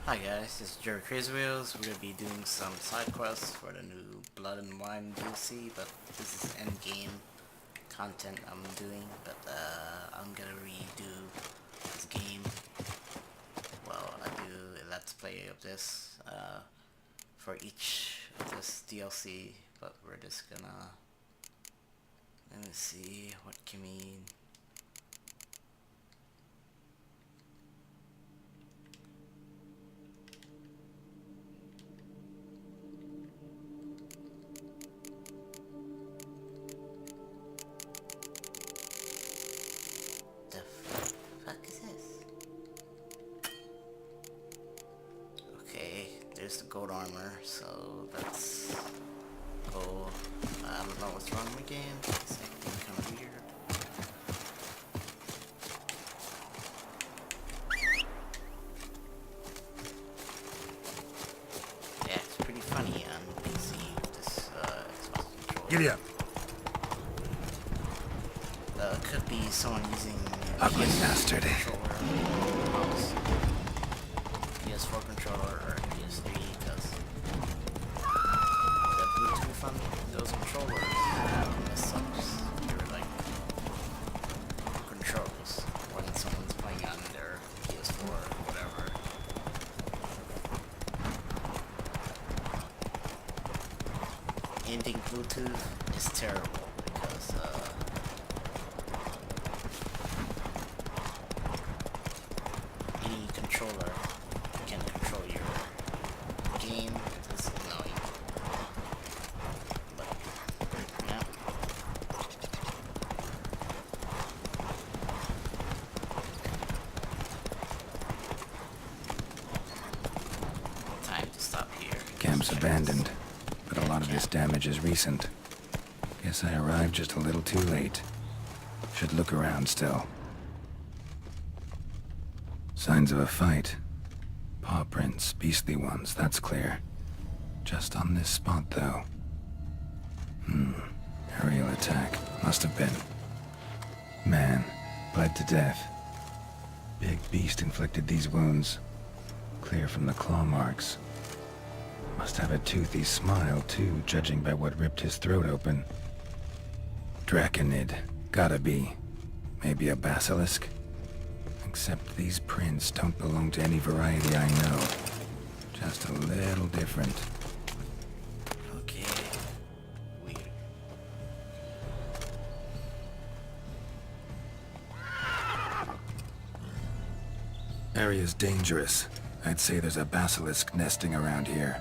Hi guys, this is Jerry Crazy Wheels. We're gonna be doing some side quests for the new Blood and Wine DLC, but this is end game content I'm doing. But I'm gonna redo this game. Well, I do a let's play of this for each of this DLC, but we're just gonna let me see what can we. The fuck is this? Okay, there's the gold armor, so let's go. I don't know what's wrong with the game. It's acting kind of weird. Yeah, it's pretty funny on PC with this Xbox controller. Giddy up. Could be someone using Ugly PS bastard. controller, mouse, PS4 controller, or PS3, because the Bluetooth on those controllers sucks. They're like controls when someone's playing on their PS4 or whatever. Anything Bluetooth is terrible because any controller can control your game. It's annoying. But, yeah. Time to stop here. Camp's abandoned, but a lot of this damage is recent. Guess I arrived just a little too late. Should look around still. Signs of a fight. Paw prints, beastly ones, that's clear. Just on this spot, though. Aerial attack. Must have been. Man, bled to death. Big beast inflicted these wounds. Clear from the claw marks. Must have a toothy smile, too, judging by what ripped his throat open. Draconid. Gotta be. Maybe a basilisk? Except these prints don't belong to any variety I know. Just a little different. Okay. Weird. Area's dangerous. I'd say there's a basilisk nesting around here.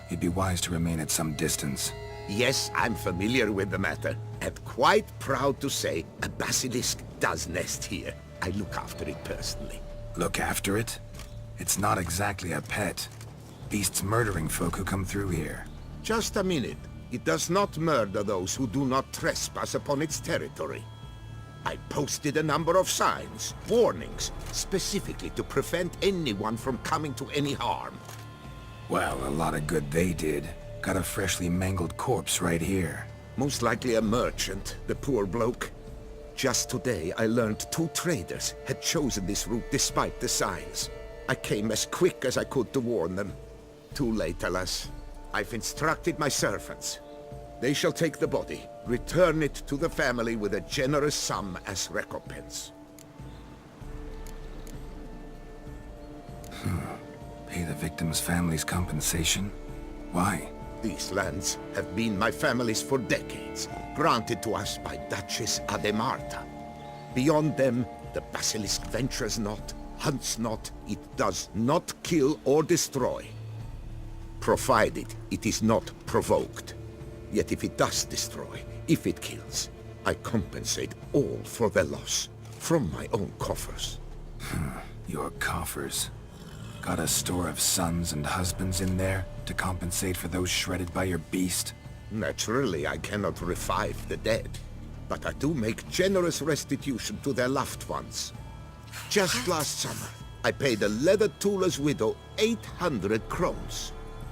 You'd be wise to remain at some distance. Yes, I'm familiar with the matter, and quite proud to say a basilisk does nest here. I look after it personally. Look after it? It's not exactly a pet. Beasts murdering folk who come through here. Just a minute. It does not murder those who do not trespass upon its territory. I posted a number of signs, warnings, specifically to prevent anyone from coming to any harm. Well, a lot of good they did. Got a freshly mangled corpse right here. Most likely a merchant, the poor bloke. Just today, I learned 2 traders had chosen this route despite the signs. I came as quick as I could to warn them. Too late, alas. I've instructed my servants. They shall take the body, return it to the family with a generous sum as recompense. Pay the victim's family's compensation? Why? These lands have been my family's for decades, granted to us by Duchess Ademarta. Beyond them, the basilisk ventures not, hunts not, it does not kill or destroy. Provided it is not provoked. Yet if it does destroy, if it kills, I compensate all for their loss, from my own coffers. Your coffers. Got a store of sons and husbands in there to compensate for those shredded by your beast? Naturally, I cannot revive the dead, but I do make generous restitution to their loved ones. Just last summer, I paid a leather tooler's widow 800 crowns.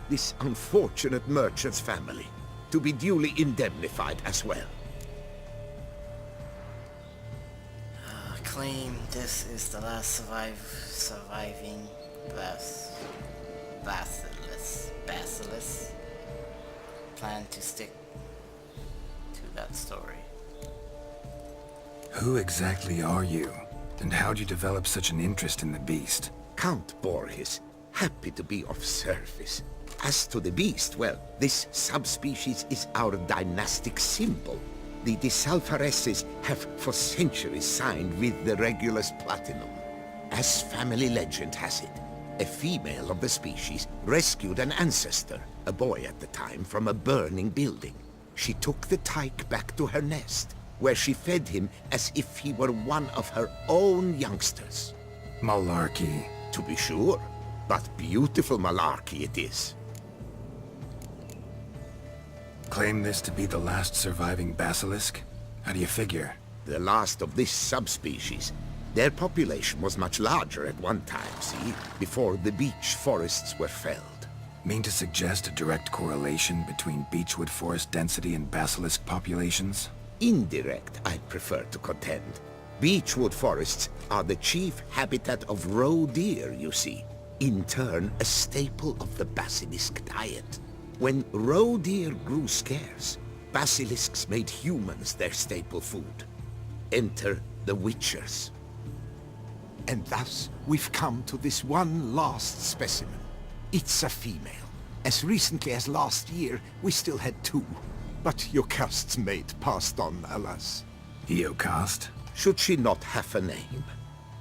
This unfortunate merchant's family, to be duly indemnified as well. Claim this is the last surviving last Basilisk. Plan to stick to that story. Who exactly are you? And how'd you develop such an interest in the beast? Count Borges, happy to be of service. As to the beast, well, this subspecies is our dynastic symbol. The Disalfareses have for centuries signed with the Regulus Platinum. As family legend has it, a female of the species rescued an ancestor, a boy at the time, from a burning building. She took the tyke back to her nest, where she fed him as if he were one of her own youngsters. Malarkey. To be sure, but beautiful malarkey it is. Claim this to be the last surviving basilisk? How do you figure? The last of this subspecies. Their population was much larger at one time, see? Before the beech forests were felled. Mean to suggest a direct correlation between beechwood forest density and basilisk populations? Indirect, I'd prefer to contend. Beechwood forests are the chief habitat of roe deer, you see. In turn, a staple of the basilisk diet. When roe deer grew scarce, basilisks made humans their staple food. Enter the witchers. And thus, we've come to this one last specimen. It's a female. As recently as last year, we still had 2. But Jocast's mate passed on, alas. Eocast? Should she not have a name?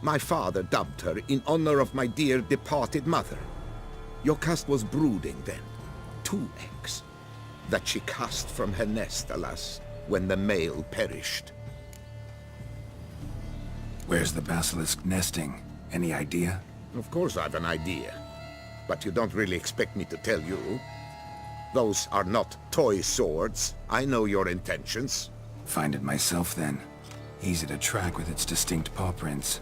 My father dubbed her in honor of my dear departed mother. Jocast was brooding then. 2 eggs. That she cast from her nest, alas, when the male perished. Where's the basilisk nesting? Any idea? Of course I've an idea. But you don't really expect me to tell you. Those are not toy swords. I know your intentions. Find it myself then. Easy to track with its distinct paw prints.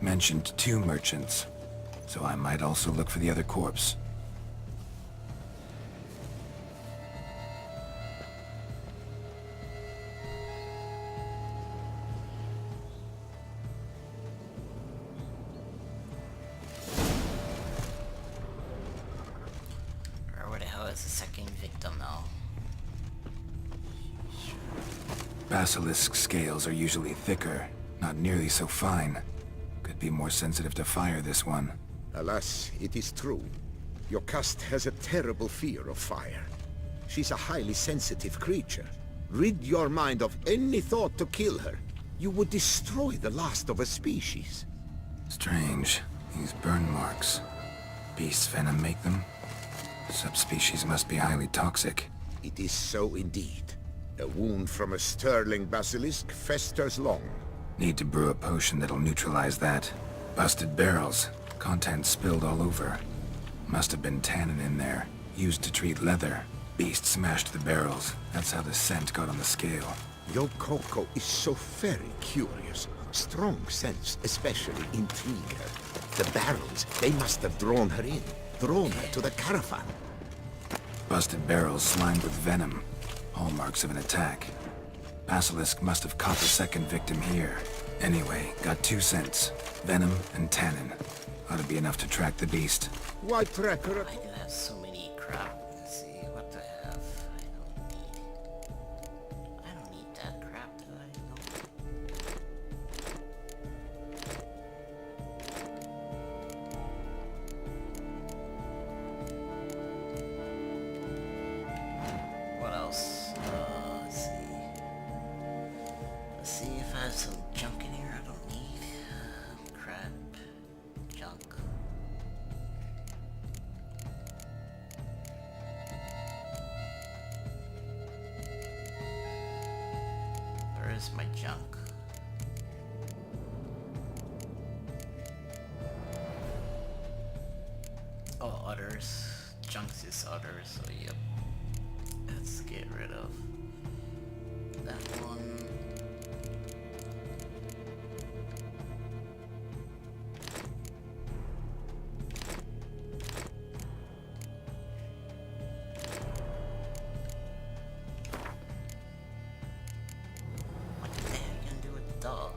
Mentioned 2 merchants. So I might also look for the other corpse. Where the hell is the second victim now? Basilisk scales are usually thicker, not nearly so fine. Could be more sensitive to fire, this one. Alas, it is true. Jocast has a terrible fear of fire. She's a highly sensitive creature. Rid your mind of any thought to kill her. You would destroy the last of a species. Strange. These burn marks. Beast's venom make them? Subspecies must be highly toxic. It is so indeed. A wound from a sterling basilisk festers long. Need to brew a potion that'll neutralize that. Busted barrels. Contents spilled all over. Must have been tannin in there. Used to treat leather. Beast smashed the barrels. That's how the scent got on the scale. Yokoko is so very curious. Strong scents especially intrigue her. The barrels, they must have drawn her in. Drawn her to the caravan. Busted barrels slimed with venom. Hallmarks of an attack. Basilisk must have caught the second victim here. Anyway, got 2 scents. Venom and tannin. Ought to be enough to track the beast. Why track her? I do have so many crap. Let's see what do I have. I don't need that crap, do I? No. What else? Let's see. Let's see if I have some junk in here I don't need. Crap. Junk. Where is my junk? Oh, others. Junks is others, so yep. Let's get rid of that one. What the heck are you gonna do with the dog?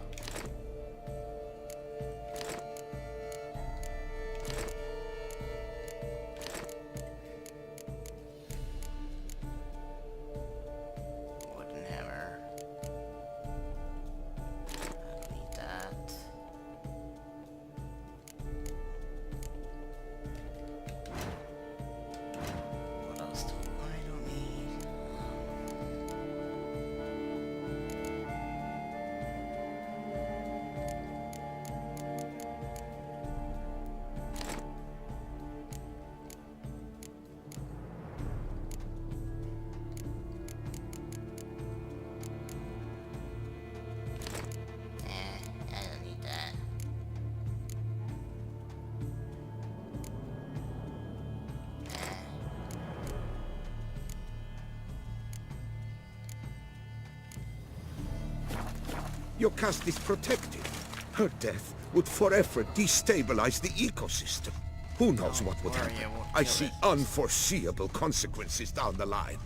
Your caste is protected. Her death would forever destabilize the ecosystem. Who knows what would happen? I see unforeseeable consequences down the line.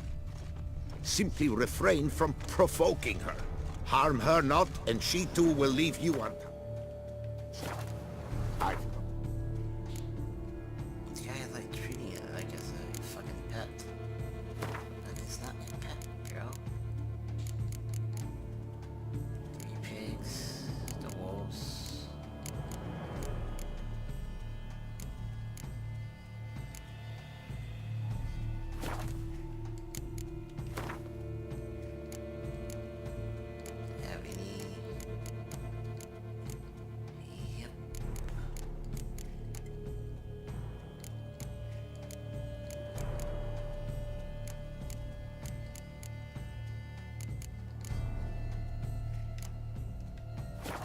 Simply refrain from provoking her. Harm her not, and she too will leave you untouched. This guy is like treating it like it's a fucking pet. But it's not a pet, bro. 3 pigs, the wolves. Have any? Yep.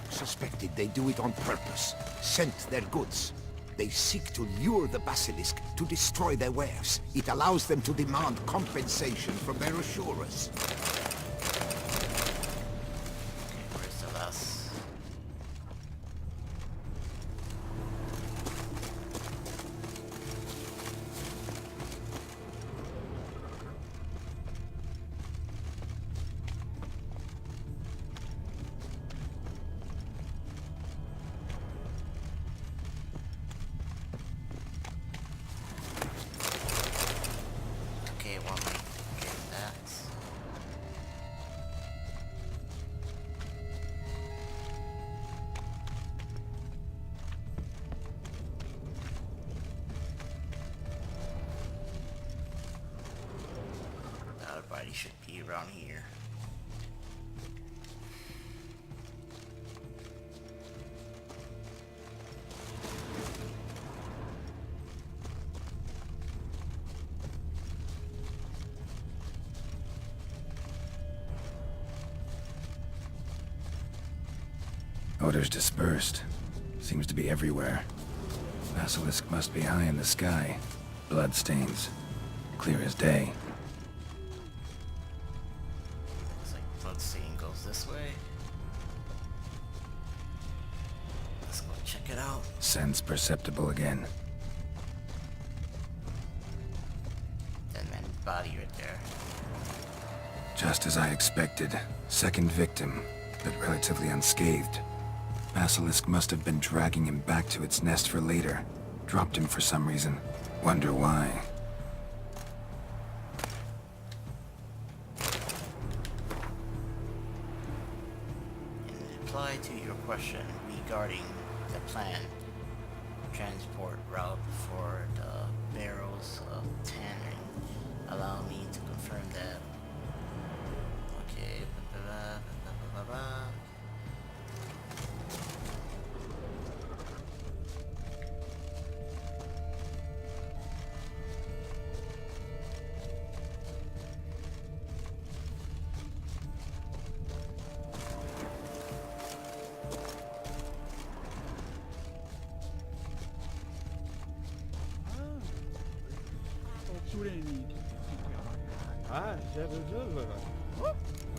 Suspected they do it on purpose. Scent their goods. They seek to lure the basilisk to destroy their wares. It allows them to demand compensation from their assurers. Okay, where's the last? Okay, one might get that. The other body should be around here. Odors dispersed. Seems to be everywhere. Basilisk must be high in the sky. Bloodstains. Clear as day. Looks like bloodstain goes this way. Let's go check it out. Sense perceptible again. Dead man's body right there. Just as I expected. Second victim, but relatively unscathed. Basilisk must have been dragging him back to its nest for later. Dropped him for some reason. Wonder why. In reply to your question regarding the planned transport route for the barrels of tannin, allow me to confirm that. Okay.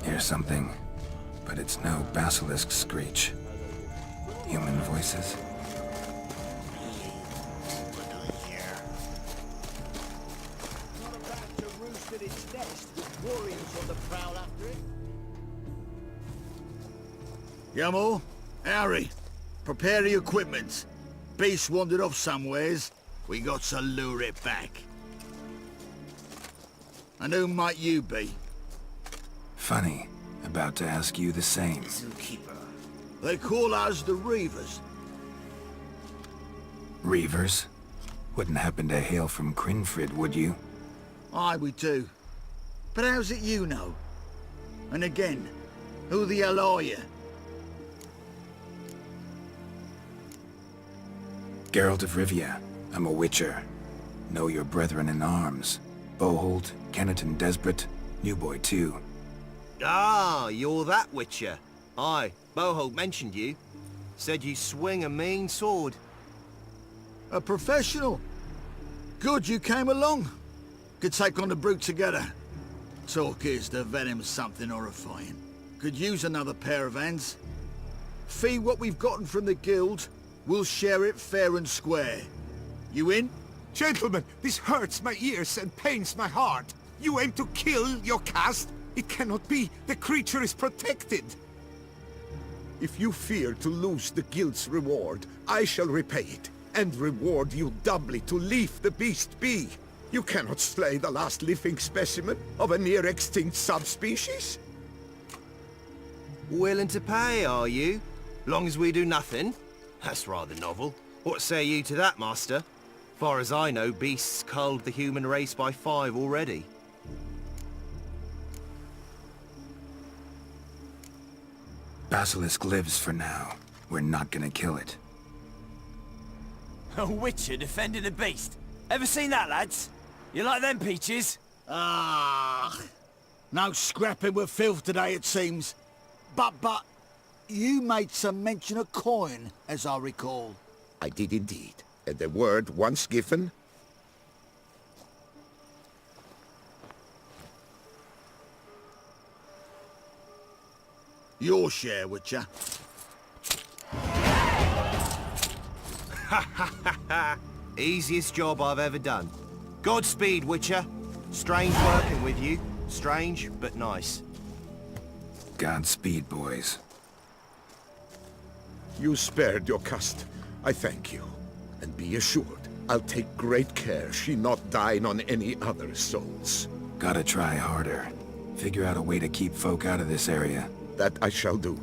Hear something, but it's no basilisk screech. Human voices. What we're doing here. Not about to roost at its nest with warriors on the prowl after it. Yamo, Harry, prepare the equipment. Beast wandered off somewheres. We got to lure it back. And who might you be? Funny. About to ask you the same. Zookeeper. They call us the Reavers. Reavers? Wouldn't happen to hail from Crinfrid, would you? Aye, we do. But how's it you know? And again, who the hell are you? Geralt of Rivia. I'm a witcher. Know your brethren in arms. Boholt, Kennet and Desperate, New Boy too. Ah, you're that witcher. Aye, Boholt mentioned you. Said you swing a mean sword. A professional. Good you came along. Could take on the brute together. Talk is the venom's something horrifying. Could use another pair of hands. Fee what we've gotten from the guild, we'll share it fair and square. You in? Gentlemen, this hurts my ears and pains my heart. You aim to kill your caste? It cannot be. The creature is protected. If you fear to lose the guild's reward, I shall repay it, and reward you doubly to leave the beast be. You cannot slay the last living specimen of a near-extinct subspecies. Willing to pay, are you? Long as we do nothing? That's rather novel. What say you to that, master? Far as I know, beasts culled the human race by 5 already. Basilisk lives for now. We're not gonna kill it. A witcher defending a beast. Ever seen that, lads? You like them peaches? Ah, no scrapping with filth today, it seems. But, you made some mention of coin, as I recall. I did indeed. And the word once given... Your share, Witcher. Easiest job I've ever done. Godspeed, Witcher. Strange working with you. Strange, but nice. Godspeed, boys. You spared your caste. I thank you. And be assured, I'll take great care she not dine on any other souls. Gotta try harder. Figure out a way to keep folk out of this area. That I shall do.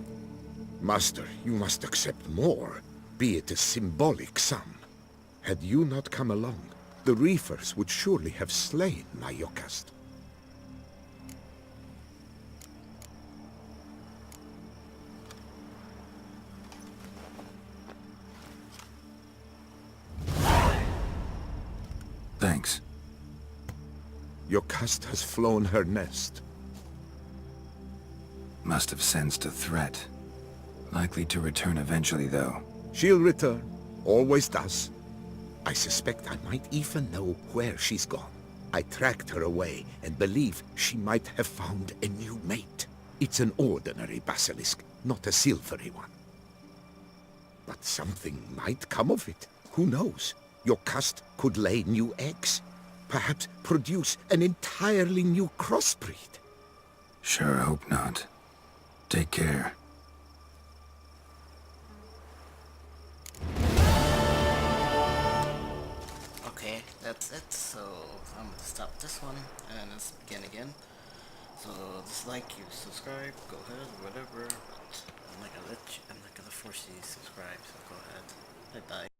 Master, you must accept more, be it a symbolic sum. Had you not come along, the reefers would surely have slain my Yokast. Thanks. Yokast has flown her nest. Must have sensed a threat. Likely to return eventually, though. She'll return. Always does. I suspect I might even know where she's gone. I tracked her away and believe she might have found a new mate. It's an ordinary basilisk, not a silvery one. But something might come of it. Who knows? Your caste could lay new eggs. Perhaps produce an entirely new crossbreed. Sure hope not. Take care. Okay, that's it. So I'm gonna stop this one and let's begin again. So dislike, you subscribe, go ahead, whatever. But I'm not gonna force you to subscribe. So go ahead. Bye bye.